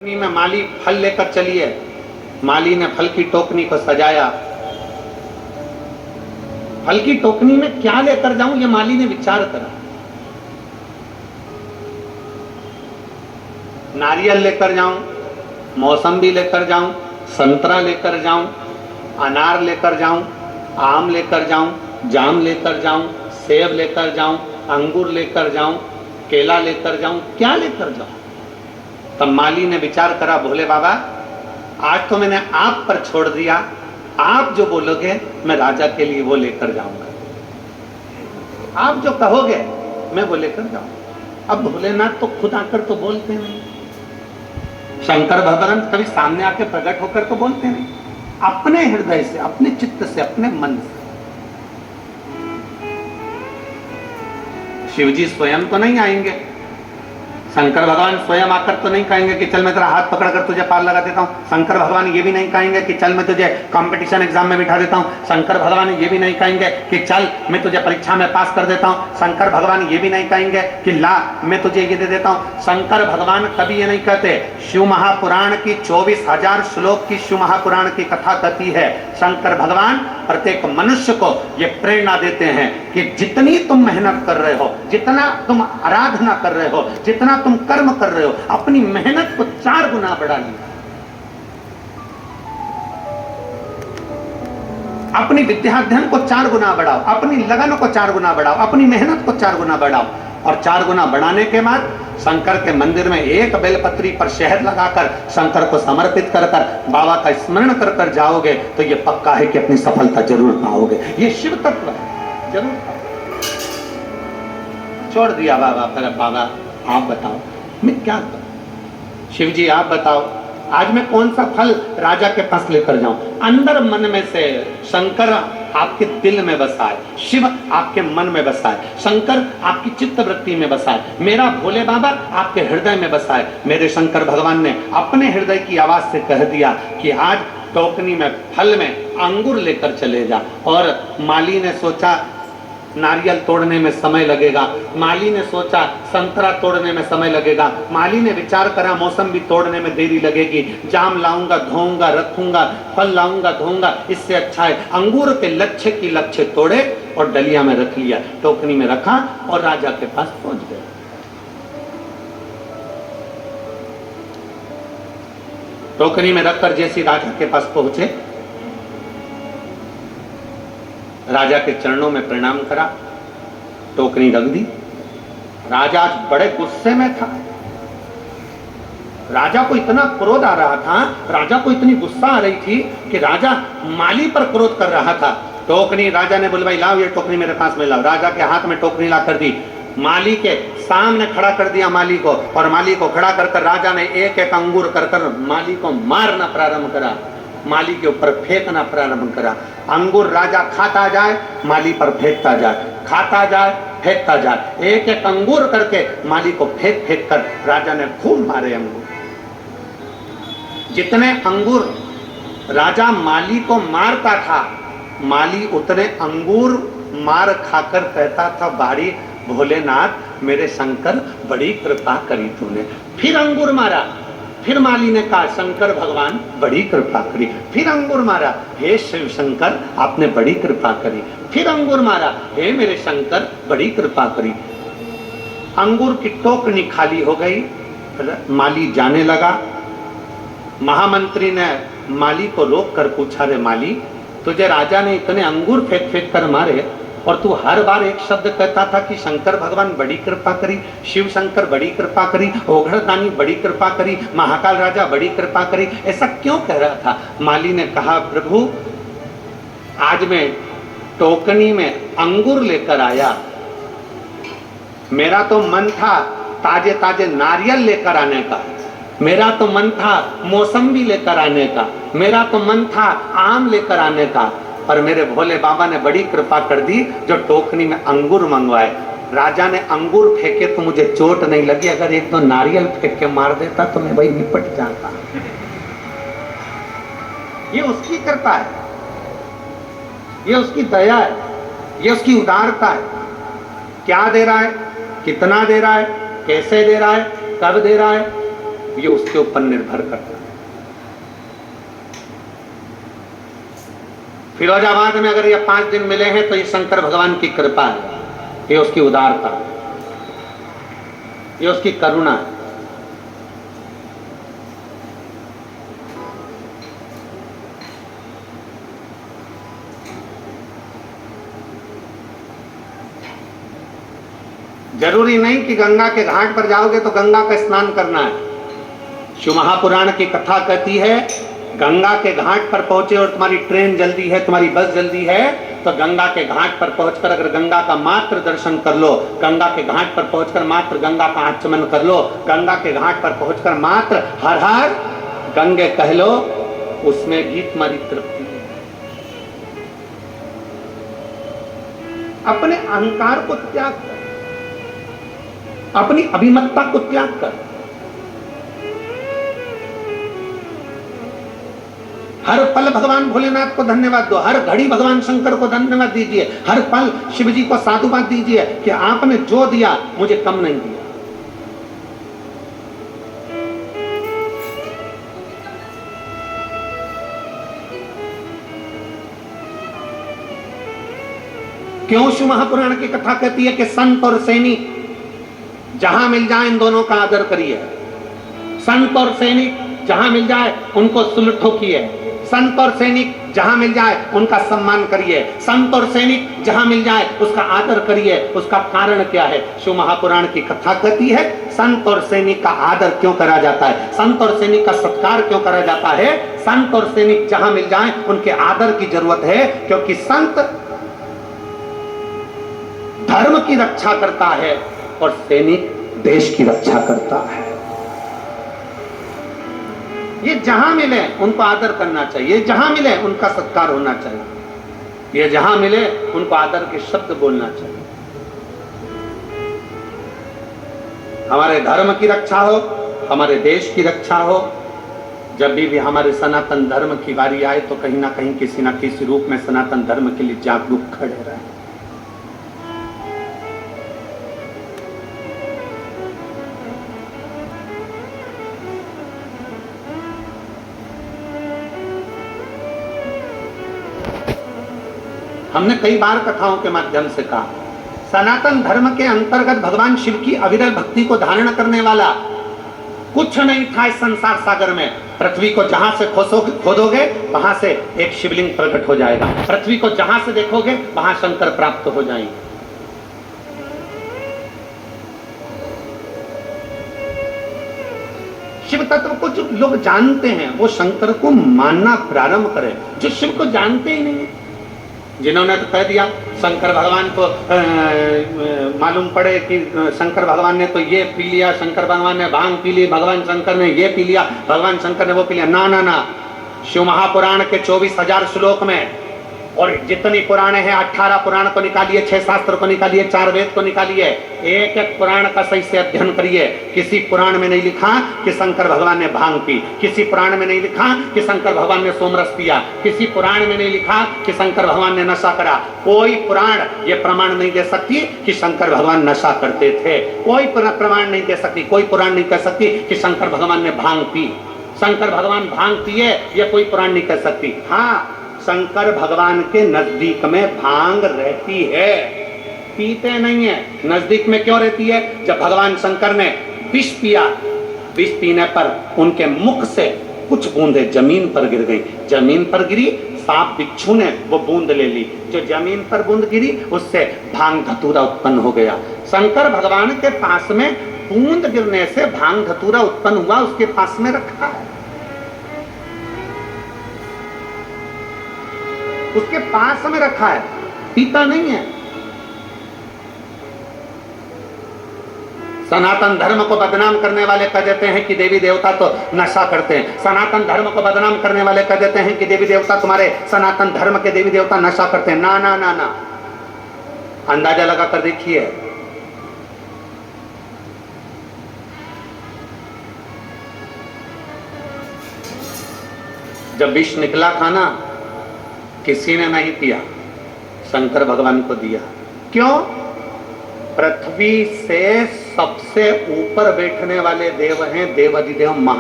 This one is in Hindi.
में माली फल लेकर चलिए। माली ने फल की टोकनी को सजाया। फल की टोकनी में क्या लेकर जाऊं, ये माली ने विचार करा। नारियल लेकर जाऊं, मौसम्बी लेकर जाऊं, संतरा लेकर जाऊं, अनार लेकर जाऊं, आम लेकर जाऊं, जाम लेकर जाऊं, सेब लेकर जाऊं, अंगूर लेकर जाऊं, केला लेकर जाऊं, क्या लेकर जाऊं। तब माली ने विचार करा, भोले बाबा आज तो मैंने आप पर छोड़ दिया, आप जो बोलोगे मैं राजा के लिए वो लेकर जाऊंगा। आप जो कहोगे मैं वो लेकर जाऊंगा। अब भोलेनाथ तो खुद आकर तो बोलते नहीं, शंकर भगवान कभी सामने आके प्रकट होकर तो बोलते नहीं, अपने हृदय से, अपने चित्त से, अपने मन से। शिव जी स्वयं तो नहीं आएंगे, शंकर भगवान स्वयं आकर तो नहीं कहेंगे कि चल मैं तेरा हाथ पकड़कर तुझे पार लगा देता हूं। शंकर भगवान ये भी नहीं कहेंगे कि चल मैं तुझे कंपटीशन एग्जाम में बिठा देता हूं। शंकर भगवान ये भी नहीं कहेंगे कि चल मैं तुझे परीक्षा में पास कर देता हूं। शंकर भगवान ये भी नहीं कहेंगे कि ला मैं तुझे ये दे देता हूं। शंकर भगवान कभी ये नहीं कहते। शिव महापुराण की 24,000 श्लोक की शिव महापुराण की कथा कहती है, शंकर भगवान प्रत्येक मनुष्य को ये प्रेरणा देते हैं कि जितनी तुम मेहनत कर रहे हो, जितना तुम आराधना कर रहे हो, जितना तुम कर्म कर रहे हो, अपनी मेहनत को 4 गुना बढ़ा लिया। अपनी विद्याध्ययन को 4 गुना बढ़ाओ, अपनी लगन को 4 गुना बढ़ाओ, अपनी मेहनत को 4 गुना बढ़ाओ। और 4 गुना बढ़ाने के बाद शंकर के मंदिर में एक बेलपत्री पर शहद लगाकर शंकर को समर्पित कर बाबा का स्मरण कर कर जाओगे तो ये पक्का है कि अपनी सफलता जरूर पाओगे। ये शिव तत्व है, जरूर पाओगे। छोड़ दिया बाबा, पर बाबा आप बताओ मैं क्या करूं। शिव जी आप बताओ आज मैं कौन सा फल राजा के पास लेकर जाऊं। अंदर मन में से शंकर आपके दिल में बसा है, शिव आपके मन में बसा है, शंकर आपकी चित्त वृत्ति में बसा है, मेरा भोले बाबा आपके हृदय में बसा है। मेरे शंकर भगवान ने अपने हृदय की आवाज से कह दिया कि आज टोकनी में फल में अंगूर लेकर चले जा। और माली ने सोचा नारियल तोड़ने में समय लगेगा, माली ने सोचा संतरा तोड़ने में समय लगेगा, माली ने विचार करा मौसम्बी तोड़ने में देरी लगेगी, जाम लाऊंगा धोऊंगा रखूंगा, फल लाऊंगा धोऊंगा, इससे अच्छा है अंगूर के लच्छे की लच्छे तोड़े और डलिया में रख लिया, टोकनी में रखा और राजा के पास पहुंच गए। टोकनी में रखकर जैसे राजा के पास पहुंचे, राजा के चरणों में प्रणाम करा, टोकनी रख दी। राजा आज बड़े गुस्से में था। राजा को इतना क्रोध आ रहा था, राजा को इतनी गुस्सा आ रही थी कि राजा माली पर क्रोध कर रहा था। टोकनी राजा ने बोला भाई लाओ ये टोकनी मेरे पास में लाओ। राजा के हाथ में टोकनी ला कर दी, माली के सामने खड़ा कर दिया माली को, और माली को खड़ा कर कर राजा ने एक एक अंगूर कर कर माली को मारना प्रारंभ करा, माली के ऊपर फेंकना प्रारंभ करा। अंगूर राजा खाता जाए, माली पर फेंकता जाए, खाता जाए, फेंकता जाए। एक एक अंगूर करके माली को फेंक फेंक कर राजा ने खूब मारे अंगूर। जितने अंगूर राजा माली को मारता था, माली उतने अंगूर मार खाकर कहता था बाड़ी भोलेनाथ मेरे शंकर बड़ी कृपा करी तूने। फिर अंगूर मारा, फिर माली ने कहा शंकर भगवान बड़ी कृपा करी। फिर अंगूर मारा, हे शिव शंकर आपने बड़ी कृपा करी। फिर अंगूर मारा, हे मेरे शंकर बड़ी कृपा करी। अंगूर की टोकनी खाली हो गई, माली जाने लगा। महामंत्री ने माली को रोक कर पूछा, रे माली तुझे राजा ने इतने अंगूर फेंक फेंक कर मारे और तू हर बार एक शब्द कहता था कि शंकर भगवान बड़ी कृपा करी, शिव शंकर बड़ी कृपा करी, ओघड़दानी बड़ी कृपा करी, महाकाल राजा बड़ी कृपा करी, ऐसा क्यों कह रहा था। माली ने कहा प्रभु आज मैं टोकनी में अंगूर लेकर आया, मेरा तो मन था ताजे ताजे नारियल लेकर आने का, मेरा तो मन था मौसम्बी लेकर आने का, मेरा तो मन था आम लेकर आने का, पर मेरे भोले बाबा ने बड़ी कृपा कर दी जो टोकनी में अंगूर मंगवाए। राजा ने अंगूर फेंके तो मुझे चोट नहीं लगी, अगर एक दो नारियल फेंक के मार देता तो मैं भाई निपट जाता। ये उसकी कृपा है, ये उसकी दया है, ये उसकी उदारता है। क्या दे रहा है, कितना दे रहा है, कैसे दे रहा है, कब दे रहा है, ये उसके ऊपर निर्भर करता है। फिरोजाबाद में अगर ये 5 दिन मिले हैं तो ये शंकर भगवान की कृपा है, ये उसकी उदारता है, ये उसकी करुणा है। जरूरी नहीं कि गंगा के घाट पर जाओगे तो गंगा का स्नान करना है। शिव महापुराण की कथा कहती है, गंगा के घाट पर पहुंचे और तुम्हारी ट्रेन जल्दी है, तुम्हारी बस जल्दी है, तो गंगा के घाट पर पहुंचकर अगर गंगा का मात्र दर्शन कर लो, गंगा के घाट पर पहुंचकर मात्र गंगा का आचमन कर लो, गंगा के घाट पर पहुंचकर मात्र हर हर गंगे कह लो, उसमें भी तुम्हारी तृप्ति है। अपने अहंकार को त्याग कर, अपनी अभिमतता को त्याग कर, हर पल भगवान भोलेनाथ को धन्यवाद दो, हर घड़ी भगवान शंकर को धन्यवाद दीजिए, हर पल शिव जी को साधुवाद दीजिए कि आपने जो दिया मुझे कम नहीं दिया। क्यों शिव महापुराण की कथा कहती है कि संत और सैनिक जहां मिल जाए इन दोनों का आदर करिए। संत और सैनिक जहां मिल जाए उनको सुलट ठोकिए, संत और सैनिक जहां मिल जाए उनका सम्मान करिए, संत और सैनिक जहां मिल जाए उसका आदर करिए। उसका कारण क्या है? शिव महापुराण की कथा कहती है संत और सैनिक का आदर क्यों करा जाता है, संत और सैनिक का सत्कार क्यों करा जाता है। संत और सैनिक जहां मिल जाए उनके आदर की जरूरत है, क्योंकि संत धर्म की रक्षा करता है और सैनिक देश की रक्षा करता है। ये जहां मिले उनको आदर करना चाहिए, जहां मिले उनका सत्कार होना चाहिए, ये जहां मिले उनको आदर के शब्द बोलना चाहिए। हमारे धर्म की रक्षा हो, हमारे देश की रक्षा हो, जब भी हमारे सनातन धर्म की बारी आए तो कहीं ना कहीं किसी ना किसी रूप में सनातन धर्म के लिए जागरूक खड़े रहे। हमने कई बार कथाओं के माध्यम से कहा, सनातन धर्म के अंतर्गत भगवान शिव की अविरल भक्ति को धारण करने वाला कुछ नहीं था इस संसार सागर में। पृथ्वी को जहां से खोदोगे वहां से एक शिवलिंग प्रकट हो जाएगा, पृथ्वी को जहां से देखोगे वहां शंकर प्राप्त हो जाएंगे। शिव तत्व को जो लोग जानते हैं वो शंकर को मानना प्रारंभ करें, जो शिव को जानते ही नहीं, जिन्होंने तो कह दिया शंकर भगवान को मालूम पड़े कि शंकर भगवान ने तो ये पी लिया, शंकर भगवान ने भांग पी ली, भगवान शंकर ने ये पी लिया, भगवान शंकर ने वो पी लिया। ना ना ना, शिव महापुराण के 24,000 श्लोक में, और जितनी पुराणे हैं 18 पुराण को निकालिए, 6 शास्त्र को निकालिए, 4 वेद को निकालिए, एक एक पुराण का सही से अध्ययन करिए। किसी पुराण में नहीं लिखा कि शंकर भगवान ने भांग पी, किसी पुराण में नहीं लिखा कि शंकर भगवान ने सोमरस पिया, किसी पुराण में नहीं लिखा कि शंकर भगवान ने नशा करा। कोई पुराण ये प्रमाण नहीं दे सकती कि शंकर भगवान नशा करते थे, कोई प्रमाण नहीं दे सकती, कोई पुराण नहीं कह सकती कि शंकर भगवान ने भांग पी, शंकर भगवान भांग पिए, ये कोई पुराण नहीं कह सकती। हाँ, शंकर भगवान के नजदीक में भांग रहती है, पीते नहीं है। नजदीक में क्यों रहती है? जब भगवान शंकर ने विष पिया, विष पीने पर उनके मुख से कुछ बूंदें जमीन पर गिर गई, जमीन पर गिरी, सांप बिच्छू ने वो बूंद ले ली, जो जमीन पर बूंद गिरी उससे भांग धतूरा उत्पन्न हो गया। शंकर भगवान के पास में बूंद गिरने से भांग धतूरा उत्पन्न हुआ, उसके पास में रखा है, उसके पास में रखा है, पीता नहीं है। सनातन धर्म को बदनाम करने वाले कह देते हैं कि देवी देवता तो नशा करते हैं, सनातन धर्म को बदनाम करने वाले कह देते हैं कि देवी देवता, तुम्हारे सनातन धर्म के देवी देवता नशा करते हैं। ना ना ना ना, अंदाजा लगा कर देखिए, जब विष निकला था ना, किसी ने नहीं पिया, शंकर भगवान को दिया। क्यों? पृथ्वी से सबसे ऊपर बैठने वाले देव हैं देवाधिदेव महा